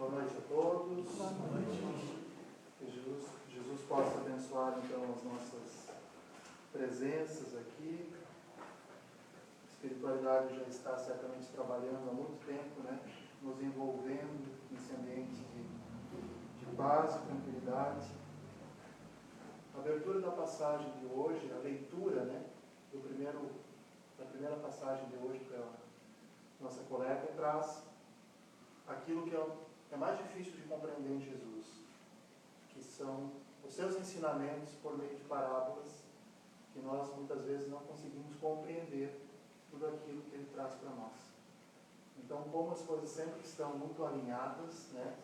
Boa noite a todos. Boa noite. Que Jesus possa abençoar então as nossas presenças aqui. A espiritualidade já está certamente trabalhando há muito tempo, né? Nos envolvendo nesse ambiente de paz e tranquilidade. A abertura da passagem de hoje, a leitura, né? Da primeira passagem de hoje pela nossa colega, traz aquilo que é mais difícil de compreender em Jesus, que são os seus ensinamentos por meio de parábolas, que nós muitas vezes não conseguimos compreender tudo aquilo que ele traz para nós. Então, como as coisas sempre estão muito alinhadas, né,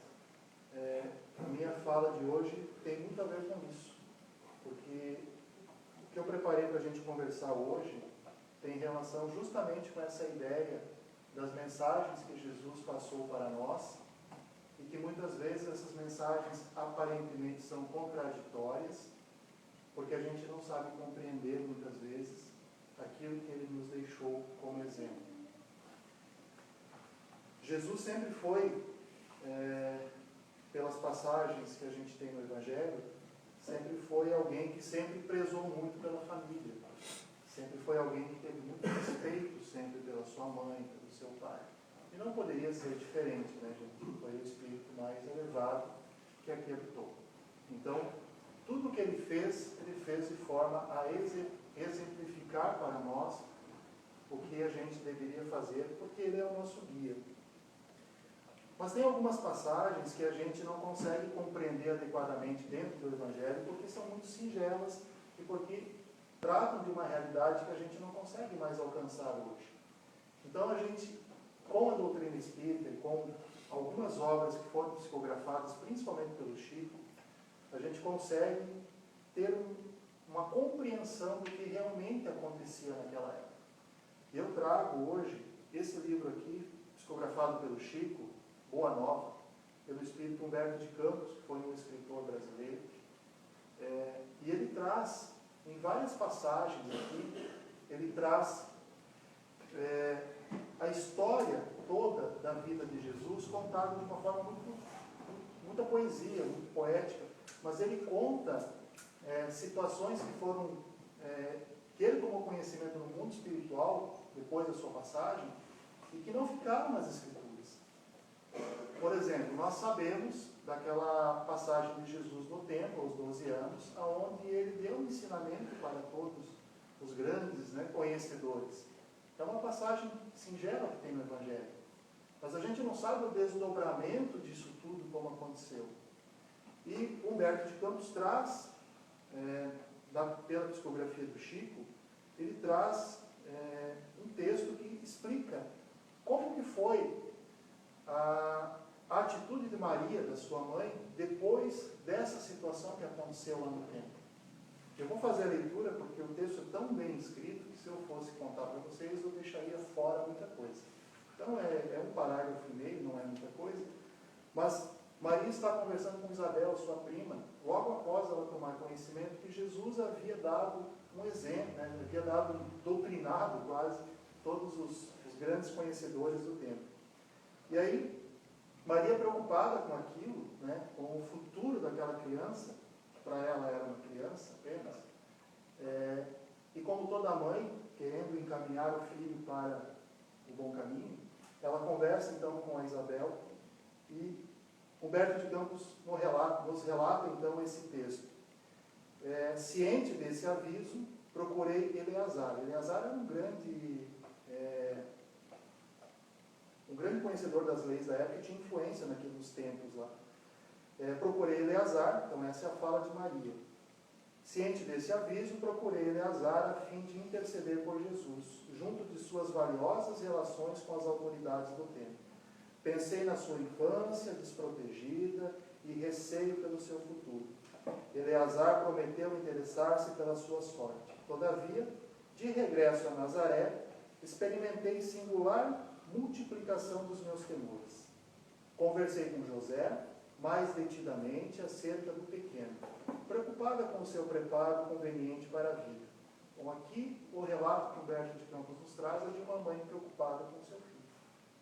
a minha fala de hoje tem muito a ver com isso, porque o que eu preparei para a gente conversar hoje tem relação justamente com essa ideia das mensagens que Jesus passou para nós, e que muitas vezes essas mensagens aparentemente são contraditórias, porque a gente não sabe compreender muitas vezes aquilo que ele nos deixou como exemplo. Jesus sempre foi, pelas passagens que a gente tem no Evangelho, sempre foi alguém que sempre prezou muito pela família. Sempre foi alguém que teve muito respeito sempre pela sua mãe, pelo seu pai. E não poderia ser diferente, né, gente? Foi o espírito mais elevado que aqui habitou. Então, tudo que ele fez de forma a exemplificar para nós o que a gente deveria fazer, porque ele é o nosso guia. Mas tem algumas passagens que a gente não consegue compreender adequadamente dentro do Evangelho, porque são muito singelas e porque tratam de uma realidade que a gente não consegue mais alcançar hoje. Então a gente, com a doutrina espírita e com algumas obras que foram psicografadas, principalmente pelo Chico, a gente consegue ter uma compreensão do que realmente acontecia naquela época. Eu trago hoje esse livro aqui, psicografado pelo Chico, Boa Nova, pelo espírito Humberto de Campos, que foi um escritor brasileiro, e ele traz, em várias passagens aqui, ele traz a história toda da vida de Jesus contada de uma forma muita poesia, muito poética, mas ele conta situações que foram, que ele tomou conhecimento no mundo espiritual, depois da sua passagem, e que não ficaram nas Escrituras. Por exemplo, nós sabemos daquela passagem de Jesus no templo, aos 12 anos, onde ele deu um ensinamento para todos os grandes, né, conhecedores. É uma passagem singela que tem no Evangelho. Mas a gente não sabe o desdobramento disso tudo, como aconteceu. E Humberto de Campos traz, pela psicografia do Chico, ele traz um texto que explica como que foi a atitude de Maria, da sua mãe, depois dessa situação que aconteceu lá no templo. Eu vou fazer a leitura porque o texto é tão bem escrito que se eu fosse contar para vocês, eu deixaria fora muita coisa. Então é um parágrafo e meio, não é muita coisa. Mas Maria está conversando com Isabel, sua prima, logo após ela tomar conhecimento que Jesus havia dado um exemplo, né? Havia doutrinado quase todos os grandes conhecedores do tempo. E aí, Maria, preocupada com aquilo, né, com o futuro daquela criança, para ela era uma criança apenas, e como toda mãe, querendo encaminhar o filho para o bom caminho, ela conversa então com a Isabel, e Humberto de Campos nos relata então esse texto. Ciente desse aviso, procurei Eleazar. Eleazar era um grande conhecedor das leis da época e tinha influência naqueles tempos lá. Procurei Eleazar, então essa é a fala de Maria. Ciente desse aviso, procurei Eleazar a fim de interceder por Jesus, junto de suas valiosas relações com as autoridades do tempo. Pensei na sua infância desprotegida e receio pelo seu futuro. Eleazar prometeu interessar-se pela sua sorte. Todavia, de regresso a Nazaré, experimentei singular multiplicação dos meus temores. Conversei com José, mais detidamente, acerca do pequeno, preocupada com o seu preparo conveniente para a vida. Bom, aqui o relato que Humberto de Campos nos traz é de uma mãe preocupada com o seu filho.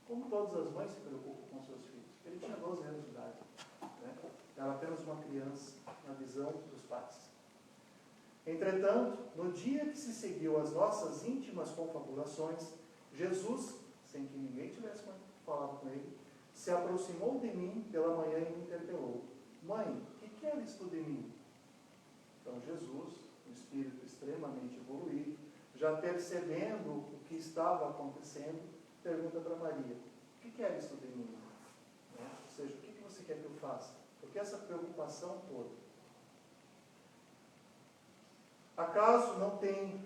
como todas as mães se preocupam com seus filhos. Ele tinha 12 anos de idade. Né? Era apenas uma criança na visão dos pais. Entretanto, no dia que se seguiu as nossas íntimas confabulações, Jesus, sem que ninguém tivesse falado com ele, se aproximou de mim pela manhã e me interpelou: Mãe, o que queres tu de mim? Então Jesus, um espírito extremamente evoluído, já percebendo o que estava acontecendo, pergunta para Maria: o que queres tu de mim? Né? Ou seja, o que você quer que eu faça? Porque essa preocupação toda. Acaso não tem...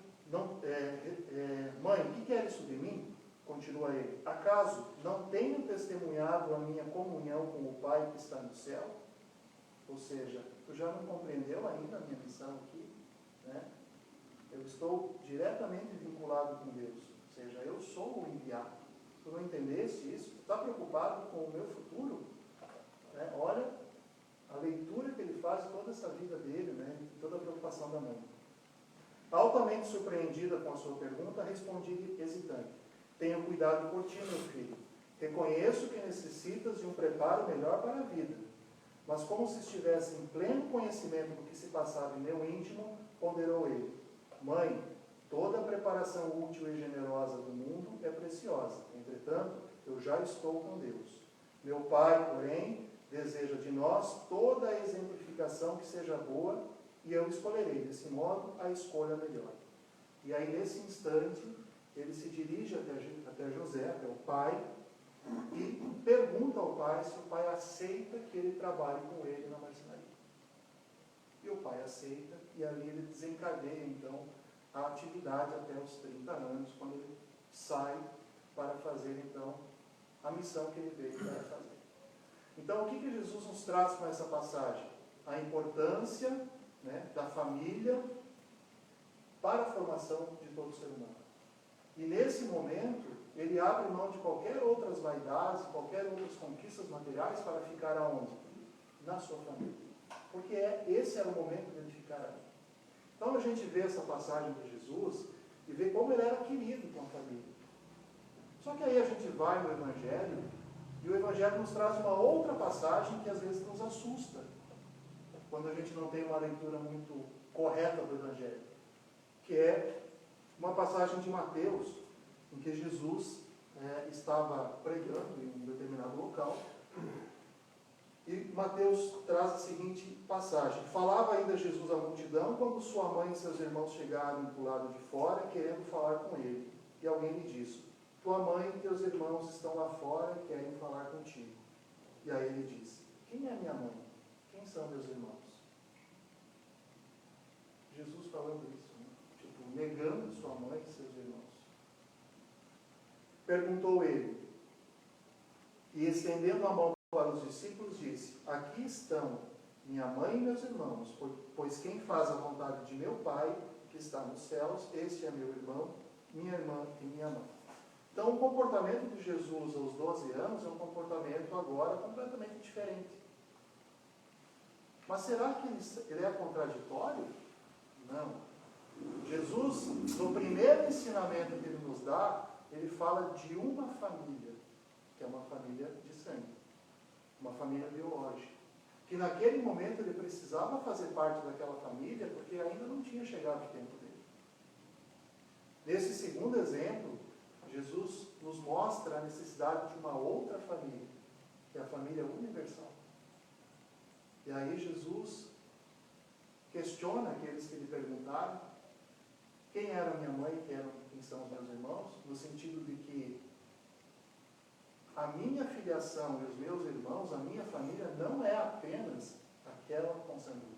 mãe, o que queres tu de mim? Continua ele. Acaso não tenho testemunhado a minha comunhão com o Pai que está no céu? Ou seja, tu já não compreendeu ainda a minha missão aqui? Né? Eu estou diretamente vinculado com Deus. Ou seja, eu sou o enviado. Tu não entendeste isso? Tu está preocupado com o meu futuro? Né? Olha a leitura que ele faz de toda essa vida dele, né? Toda a preocupação da mãe. Altamente surpreendida com a sua pergunta, respondi hesitante: tenho cuidado por ti, meu filho. Reconheço que necessitas de um preparo melhor para a vida. Mas como se estivesse em pleno conhecimento do que se passava em meu íntimo, ponderou ele: Mãe, toda a preparação útil e generosa do mundo é preciosa. Entretanto, eu já estou com Deus. Meu Pai, porém, deseja de nós toda a exemplificação que seja boa, e eu escolherei, desse modo, a escolha melhor. E aí, nesse instante, ele se dirige até José, até o pai, e pergunta ao pai se o pai aceita que ele trabalhe com ele na marcenaria. E o pai aceita, e ali ele desencadeia, então, a atividade até os 30 anos, quando ele sai para fazer, então, a missão que ele veio para fazer. Então, o que Jesus nos traz com essa passagem? A importância, né, da família para a formação de todo ser humano. E nesse momento, ele abre mão de qualquer outras vaidades, qualquer outras conquistas materiais para ficar aonde? Na sua família. Porque esse era o momento de ele ficar ali. Então a gente vê essa passagem de Jesus e vê como ele era querido com a família. Só que aí a gente vai no Evangelho e o Evangelho nos traz uma outra passagem que às vezes nos assusta, quando a gente não tem uma leitura muito correta do Evangelho, que é uma passagem de Mateus, em que Jesus estava pregando em um determinado local, e Mateus traz a seguinte passagem: falava ainda Jesus à multidão, quando sua mãe e seus irmãos chegaram do lado de fora, querendo falar com ele. E alguém lhe disse: tua mãe e teus irmãos estão lá fora e querem falar contigo. E aí ele disse: quem é minha mãe? Quem são meus irmãos? Jesus falando isso, né? Tipo, negando sua mãe e seus irmãos. Perguntou ele, e estendendo a mão para os discípulos, disse: aqui estão minha mãe e meus irmãos, pois quem faz a vontade de meu Pai, que está nos céus, este é meu irmão, minha irmã e minha mãe. Então, o comportamento de Jesus aos 12 anos é um comportamento agora completamente diferente. Mas será que ele é contraditório? Não. Jesus, no primeiro ensinamento que ele nos dá, ele fala de uma família, que é uma família de sangue, uma família biológica, que naquele momento ele precisava fazer parte daquela família, porque ainda não tinha chegado o tempo dele. Nesse segundo exemplo, Jesus nos mostra a necessidade de uma outra família, que é a família universal. E aí Jesus questiona aqueles que lhe perguntaram quem era minha mãe e quem são os meus irmãos, no sentido de que a minha filiação e os meus irmãos, a minha família, não é apenas aquela consanguínea.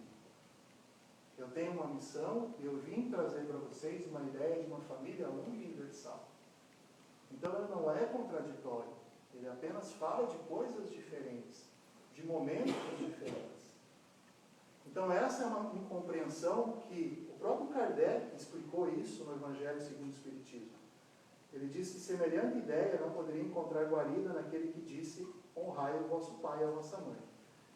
Eu tenho uma missão e eu vim trazer para vocês uma ideia de uma família universal. Então ele não é contraditório, ele apenas fala de coisas diferentes, de momentos diferentes. Então essa é uma incompreensão que o próprio Kardec explicou isso no Evangelho segundo o Espiritismo. Ele disse que semelhante ideia não poderia encontrar guarida naquele que disse: honrai o vosso pai e a vossa mãe.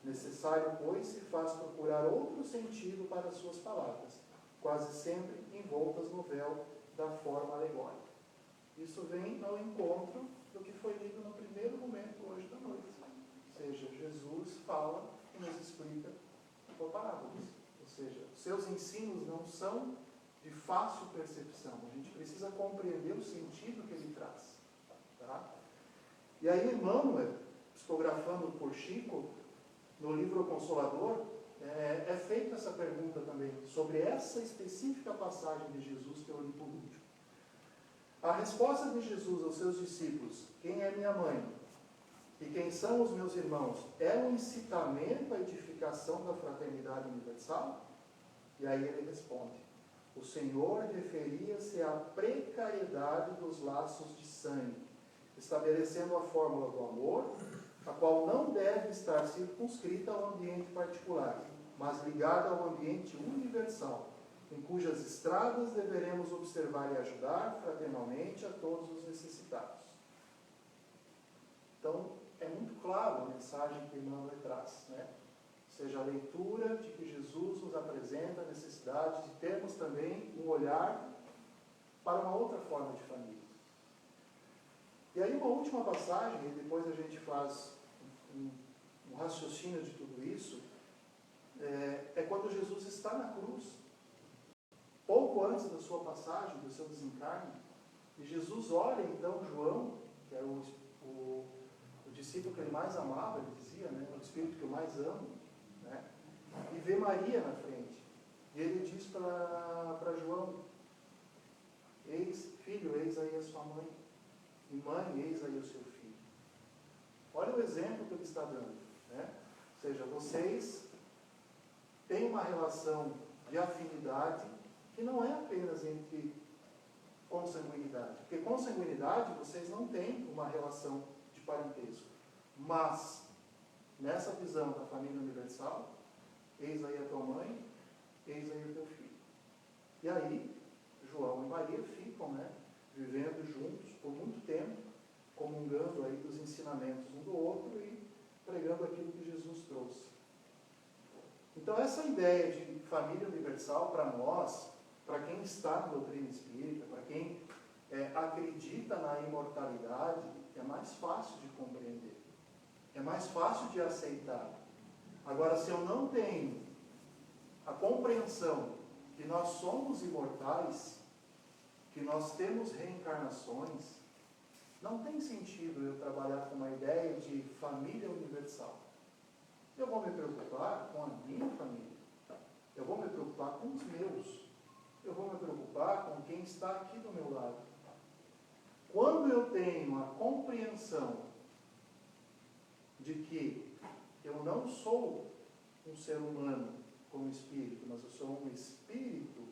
Necessário, pois, se faz procurar outro sentido para as suas palavras, quase sempre envoltas no véu da forma alegórica. Isso vem ao encontro do que foi lido no primeiro momento hoje da noite. Ou seja, Jesus fala e nos explica por parábolas. Ou seja, seus ensinos não são de fácil percepção. A gente precisa compreender o sentido que ele traz. Tá? E aí Emmanuel, psicografando por Chico, no livro O Consolador, é feita essa pergunta também, sobre essa específica passagem de Jesus que eu li por último. A resposta de Jesus aos seus discípulos, quem é minha mãe e quem são os meus irmãos, é um incitamento à edificação da fraternidade universal? E aí ele responde, o Senhor referia-se à precariedade dos laços de sangue, estabelecendo a fórmula do amor, a qual não deve estar circunscrita ao ambiente particular, mas ligada ao ambiente universal, em cujas estradas deveremos observar e ajudar fraternalmente a todos os necessitados. Então, é muito claro a mensagem que Emmanuel traz, né? Ou seja, a leitura de que Jesus nos apresenta a necessidade de termos também um olhar para uma outra forma de família. E aí uma última passagem, e depois a gente faz um raciocínio de tudo isso, é quando Jesus está na cruz, pouco antes da sua passagem, do seu desencarne, e Jesus olha então João, que era o discípulo que ele mais amava, ele dizia, né, o espírito que eu mais amo, né, e vê Maria na frente. E ele diz para João, filho, eis aí a sua mãe, e mãe, eis aí o seu filho. Olha o exemplo que ele está dando, né? Ou seja, vocês têm uma relação de afinidade que não é apenas entre consanguinidade, porque consanguinidade vocês não têm uma relação de parentesco, mas nessa visão da família universal, eis aí a tua mãe, eis aí o teu filho. E aí, João e Maria ficam, né, vivendo juntos por muito tempo, comungando aí dos ensinamentos um do outro e pregando aquilo que Jesus trouxe. Então, essa ideia de família universal, para nós, para quem está na doutrina espírita, para quem acredita na imortalidade, é mais fácil de compreender, é mais fácil de aceitar. Agora, se eu não tenho a compreensão que nós somos imortais, que nós temos reencarnações, não tem sentido eu trabalhar com uma ideia de família universal. Eu vou me preocupar com a minha família. Eu vou me preocupar com os meus. Eu vou me preocupar com quem está aqui do meu lado. Quando eu tenho a compreensão de que eu não sou um ser humano como espírito, mas eu sou um espírito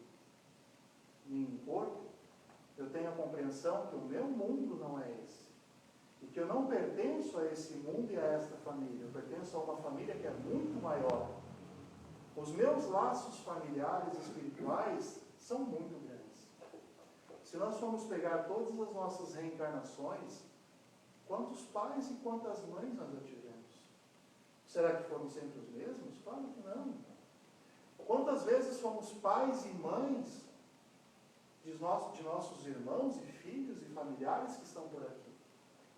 em um corpo, eu tenho a compreensão que o meu mundo não é esse. E que eu não pertenço a esse mundo e a esta família. Eu pertenço a uma família que é muito maior. Os meus laços familiares e espirituais são muito grandes. Se nós formos pegar todas as nossas reencarnações, quantos pais e quantas mães nós já tivemos? Será que foram sempre os mesmos? Claro que não. Quantas vezes fomos pais e mães de nossos irmãos e filhos e familiares que estão por aqui?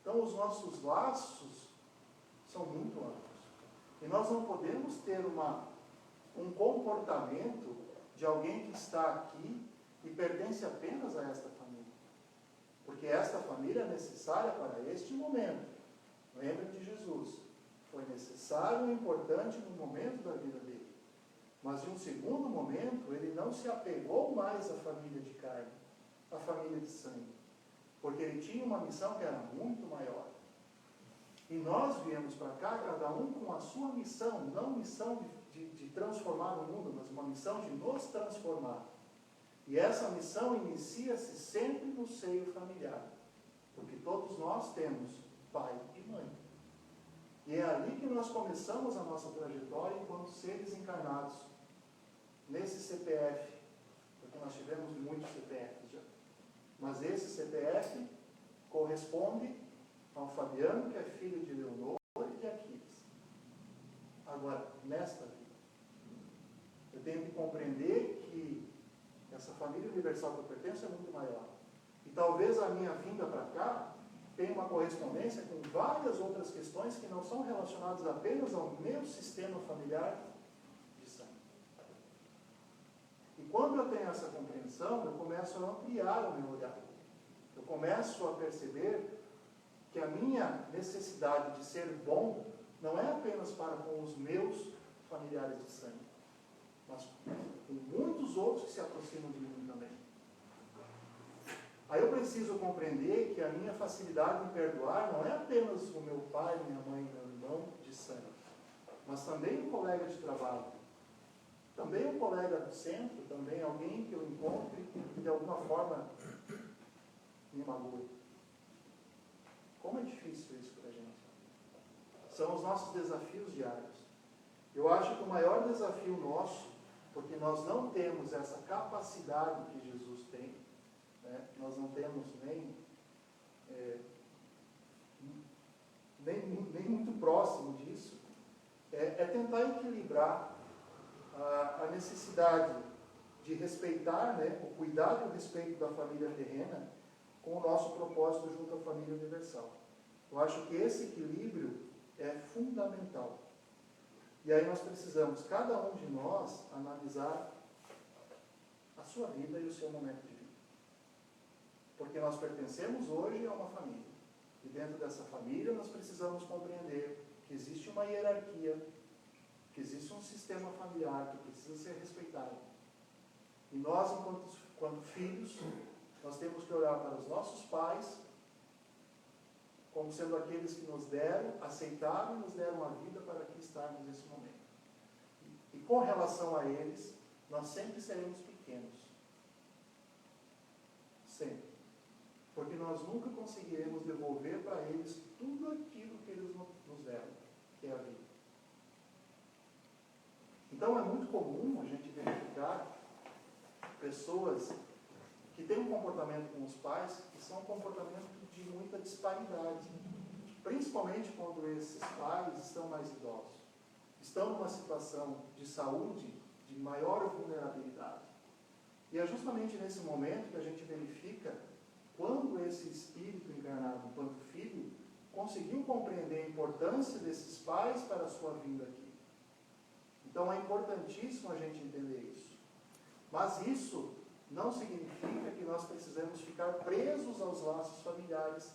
Então, os nossos laços são muito amplos. E nós não podemos ter um comportamento de alguém que está aqui e pertence apenas a esta família. Porque esta família é necessária para este momento. Lembra de Jesus. Foi necessário e importante no momento da vida dele. Mas, em um segundo momento, ele não se apegou mais à família de carne, à família de sangue. Porque ele tinha uma missão que era muito maior. E nós viemos para cá, cada um com a sua missão, não missão de transformar o mundo, mas uma missão de nos transformar. E essa missão inicia-se sempre no seio familiar. Porque todos nós temos pai e mãe. E é ali que nós começamos a nossa trajetória enquanto seres encarnados. Nesse CPF, porque nós tivemos muitos CPFs já. Mas esse CPF corresponde ao Fabiano, que é filho de Leonor e de Aquiles. Agora, nesta vida, eu tenho que compreender que essa família universal que eu pertenço é muito maior. E talvez a minha vinda para cá tenha uma correspondência com várias outras questões que não são relacionadas apenas ao meu sistema familiar de sangue. E quando eu tenho essa compreensão, eu começo a ampliar o meu olhar. Eu começo a perceber que a minha necessidade de ser bom não é apenas para com os meus familiares de sangue, mas com muitos outros que se aproximam de mim também. Aí eu preciso compreender que a minha facilidade em perdoar não é apenas o meu pai, minha mãe, meu irmão de sangue, mas também um colega de trabalho, também um colega do centro, também alguém que eu encontre e de alguma forma me magoe. Como é difícil isso para a gente. São os nossos desafios diários. Eu acho que o maior desafio nosso, porque nós não temos essa capacidade que Jesus tem, né? Nós não temos nem muito próximo disso, é tentar equilibrar a necessidade de respeitar, né, o cuidado e o respeito da família terrena com o nosso propósito junto à família universal. Eu acho que esse equilíbrio é fundamental. E aí nós precisamos, cada um de nós, analisar a sua vida e o seu momento de vida. Porque nós pertencemos hoje a uma família. E dentro dessa família nós precisamos compreender que existe uma hierarquia, que existe um sistema familiar que precisa ser respeitado. E nós, enquanto filhos, nós temos que olhar para os nossos pais como sendo aqueles que nos deram, aceitaram e nos deram a vida para aqui estarmos nesse momento. E com relação a eles, nós sempre seremos pequenos. Sempre. Porque nós nunca conseguiremos devolver para eles tudo aquilo que eles nos deram, que é a vida. Então é muito comum a gente verificar pessoas que têm um comportamento com os pais que são um comportamento de muita disparidade. Principalmente quando esses pais estão mais idosos. Estão numa situação de saúde de maior vulnerabilidade. E é justamente nesse momento que a gente verifica quando esse espírito encarnado enquanto filho conseguiu compreender a importância desses pais para a sua vinda aqui. Então é importantíssimo a gente entender isso. Mas isso não significa que nós precisamos ficar presos aos laços familiares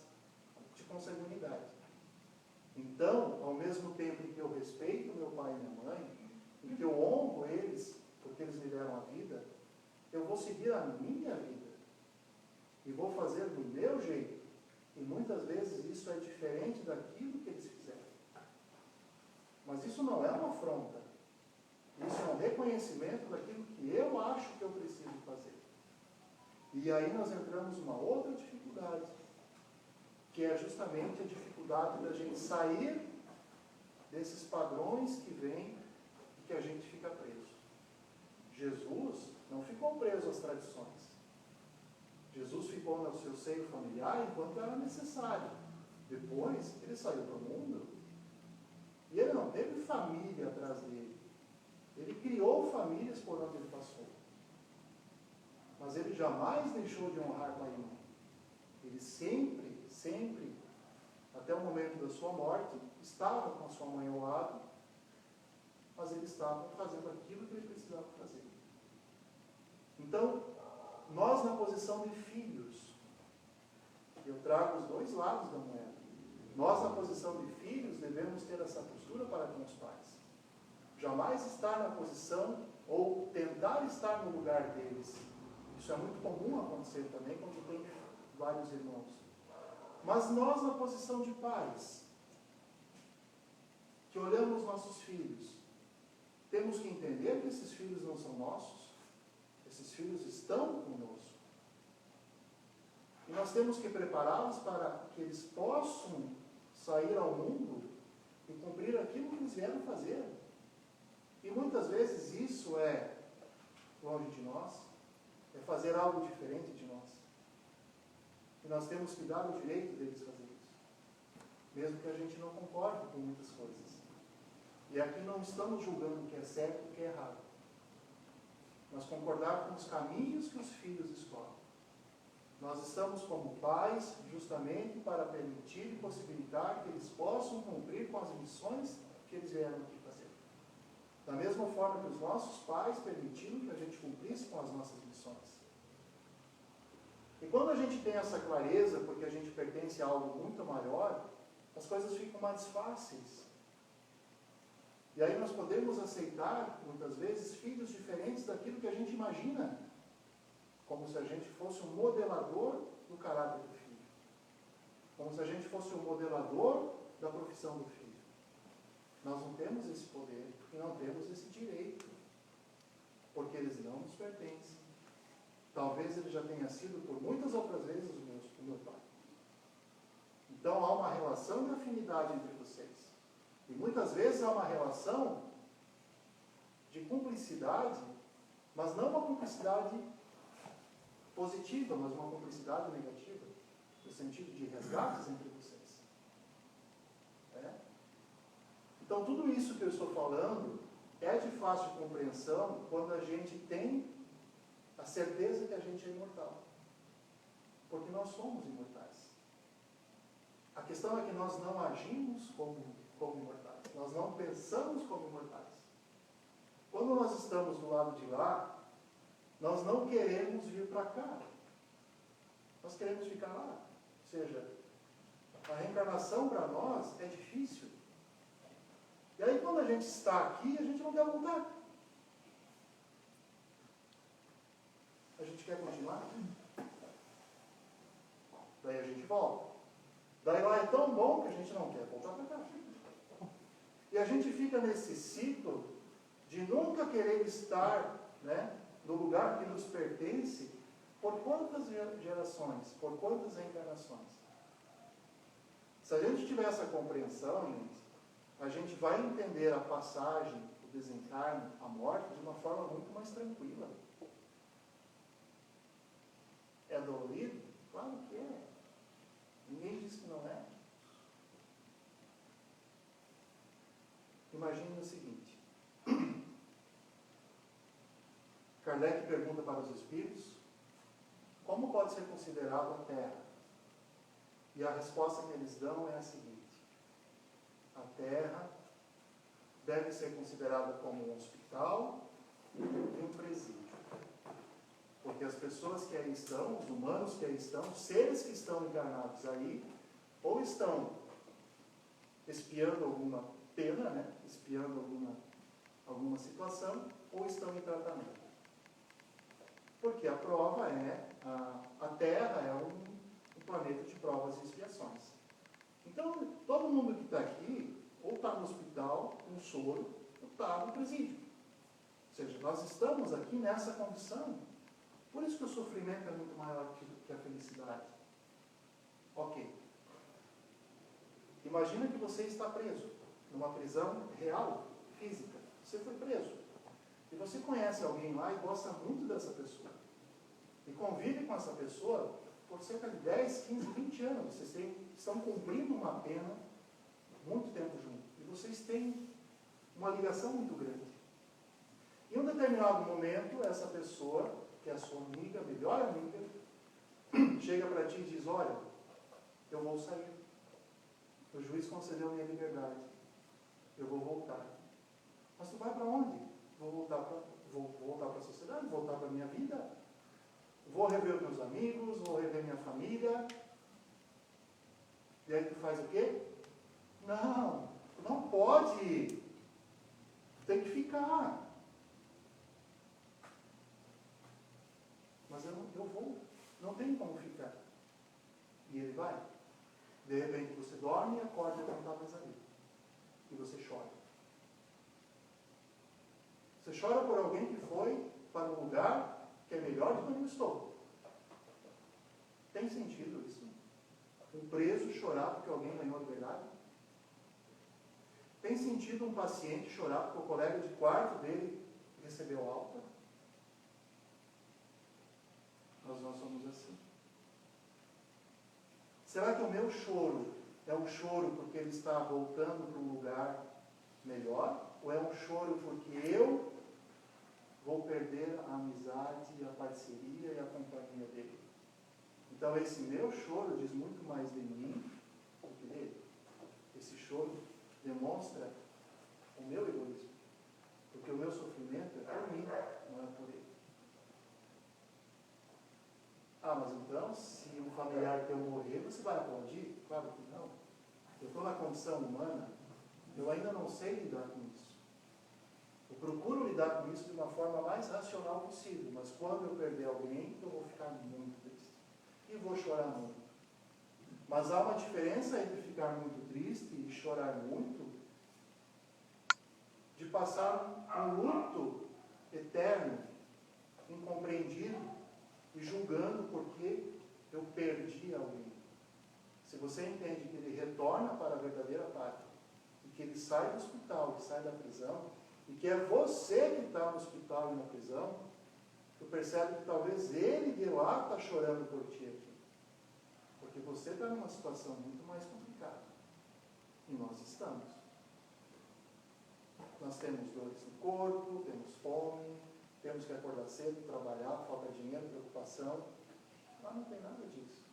de consanguinidade. Então, ao mesmo tempo em que eu respeito meu pai e minha mãe, em que eu honro eles, porque eles me deram a vida, eu vou seguir a minha vida. E vou fazer do meu jeito. E muitas vezes isso é diferente daquilo que eles fizeram. Mas isso não é uma afronta. Isso é um reconhecimento daquilo que eu acho que eu preciso fazer. E aí nós entramos numa outra dificuldade, que é justamente a dificuldade da gente sair desses padrões que vêm e que a gente fica preso. Jesus não ficou preso às tradições. Jesus ficou no seu seio familiar enquanto era necessário. Depois, ele saiu para o mundo e ele não teve família atrás dele. Ele criou famílias por onde ele passou. Mas ele jamais deixou de honrar pai e mãe. Ele sempre, até o momento da sua morte, estava com a sua mãe ao lado, mas ele estava fazendo aquilo que ele precisava fazer. Então, nós na posição de filhos, eu trago os dois lados da moeda. Nós na posição de filhos devemos ter essa postura para com os pais. Jamais estar na posição ou tentar estar no lugar deles. Isso é muito comum acontecer também quando tem vários irmãos. Mas nós na posição de pais, que olhamos nossos filhos, temos que entender que esses filhos não são nossos. Esses filhos estão conosco. E nós temos que prepará-los para que eles possam sair ao mundo e cumprir aquilo que eles vieram fazer. E muitas vezes isso é longe de nós, é fazer algo diferente de nós. E nós temos que dar o direito deles fazer isso. Mesmo que a gente não concorde com muitas coisas. E aqui não estamos julgando o que é certo e o que é errado. Mas concordar com os caminhos que os filhos escolhem. Nós estamos como pais justamente para permitir e possibilitar que eles possam cumprir com as missões que eles vieram aqui fazer. Da mesma forma que os nossos pais permitiram que a gente cumprisse com as nossas missões. E quando a gente tem essa clareza, porque a gente pertence a algo muito maior, as coisas ficam mais fáceis. E aí nós podemos aceitar, muitas vezes, filhos diferentes daquilo que a gente imagina, como se a gente fosse um modelador do caráter do filho. Como se a gente fosse um modelador da profissão do filho. Nós não temos esse poder e não temos esse direito, porque eles não nos pertencem. Talvez ele já tenha sido por muitas outras vezes o meu pai. Então há uma relação de afinidade entre vocês. E muitas vezes há uma relação de cumplicidade, mas não uma cumplicidade positiva, mas uma cumplicidade negativa, no sentido de resgates entre vocês. Então tudo isso que eu estou falando é de fácil compreensão quando a gente tem a certeza que a gente é imortal. Porque nós somos imortais. A questão é que nós não agimos como imortais. Nós não pensamos como imortais. Quando nós estamos do lado de lá, nós não queremos vir para cá. Nós queremos ficar lá. Ou seja, a reencarnação para nós é difícil. E aí quando a gente está aqui, a gente não quer voltar. A gente quer continuar? Daí a gente volta. Daí lá é tão bom que a gente não quer voltar para cá. E a gente fica nesse ciclo de nunca querer estar, no lugar que nos pertence, por quantas gerações, por quantas reencarnações. Se a gente tiver essa compreensão, gente, a gente vai entender a passagem, o desencarne, a morte, de uma forma muito mais tranquila. É dolorido? Claro que é. Ninguém diz que não é. Imagine o seguinte. Kardec pergunta para os espíritos como pode ser considerado a Terra. E a resposta que eles dão é a seguinte. A Terra deve ser considerada como um hospital e um presídio. Porque as pessoas que aí estão, os humanos que aí estão, os seres que estão encarnados aí, ou estão espiando alguma pena, espiando alguma situação, ou estão em tratamento. Porque a prova é, a Terra é um planeta de provas e expiações. Então, todo mundo que está aqui, ou está no hospital, no soro, ou está no presídio. Ou seja, nós estamos aqui nessa condição. Por isso que o sofrimento é muito maior que a felicidade. Ok. Imagina que você está preso, numa prisão real, física. Você foi preso. E você conhece alguém lá e gosta muito dessa pessoa. E convive com essa pessoa por cerca de 10, 15, 20 anos. Vocês estão cumprindo uma pena muito tempo junto. E vocês têm uma ligação muito grande. Em um determinado momento, essa pessoa, que é a sua amiga, melhor amiga, chega para ti e diz, olha, eu vou sair. O juiz concedeu minha liberdade. Eu vou voltar. Mas tu vai para onde? Vou voltar para a sociedade, vou voltar para a minha vida. Vou rever os meus amigos, vou rever minha família. E aí tu faz o quê? Não, não pode ir. Tem que ficar. Mas eu vou. Não tem como ficar. E ele vai. De repente você dorme e acorda e não está mais ali. E você chora. Você chora por alguém que foi para um lugar que é melhor do que onde eu estou. Tem sentido isso? Um preso chorar porque alguém ganhou a liberdade? Tem sentido um paciente chorar porque o colega de quarto dele recebeu alta? Nós não somos assim. Será que o meu choro é um choro porque ele está voltando para um lugar melhor? Ou é um choro porque eu vou perder a amizade, a parceria e a companhia dele? Então esse meu choro diz muito mais de mim do que dele. Esse choro demonstra o meu egoísmo. Porque o meu sofrimento é por mim, não é por ele. Ah, mas então, se um familiar teu morrer, você vai aplaudir? Claro que não. Eu estou na condição humana, eu ainda não sei lidar com isso. Eu procuro lidar com isso de uma forma mais racional possível, mas quando eu perder alguém, eu vou ficar muito triste. E vou chorar muito. Mas há uma diferença entre ficar muito triste e chorar muito, de passar um luto eterno, incompreendido, e julgando porque eu perdi alguém. Se você entende que ele retorna para a verdadeira pátria, e que ele sai do hospital, que sai da prisão, e que é você que está no hospital e na prisão, tu percebe que talvez ele de lá está chorando por ti aqui. Porque você está numa situação muito mais complicada. E nós estamos. Nós temos dores no corpo, temos fome, temos que acordar cedo, trabalhar, falta dinheiro, preocupação. Lá não tem nada disso.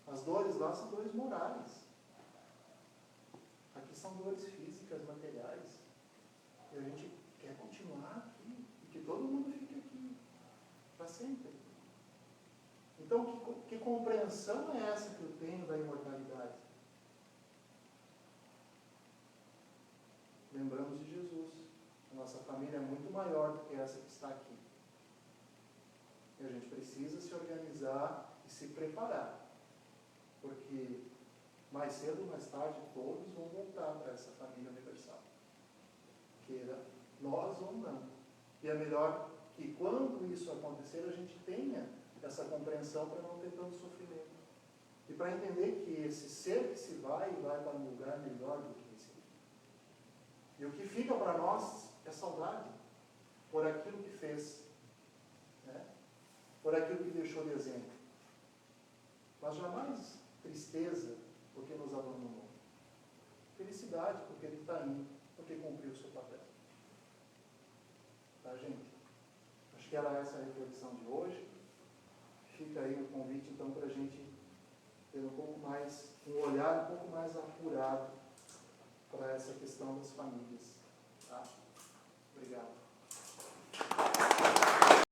As dores lá são dores morais. Aqui são dores físicas, materiais. E a gente quer continuar aqui. E que todo mundo fique aqui. Para sempre. Então, que compreensão é essa que eu tenho da imortalidade? Lembramos de Jesus. A nossa família é muito maior do que essa que está aqui. E a gente precisa se organizar e se preparar. Porque mais cedo ou mais tarde todos vão voltar para essa família universal. Queira nós ou não. E é melhor que quando isso acontecer a gente tenha essa compreensão para não ter tanto sofrimento. E para entender que esse ser que se vai para um lugar melhor do que esse aqui. E o que fica para nós é saudade por aquilo que fez, né? Por aquilo que deixou de exemplo. Mas jamais tristeza porque nos abandonou. Felicidade porque ele está indo, porque cumpriu o seu papel. Tá, gente? Acho que era essa a reflexão de hoje. Fica aí o convite, então, para a gente ter um olhar um pouco mais apurado para essa questão das famílias. Tá? Obrigado.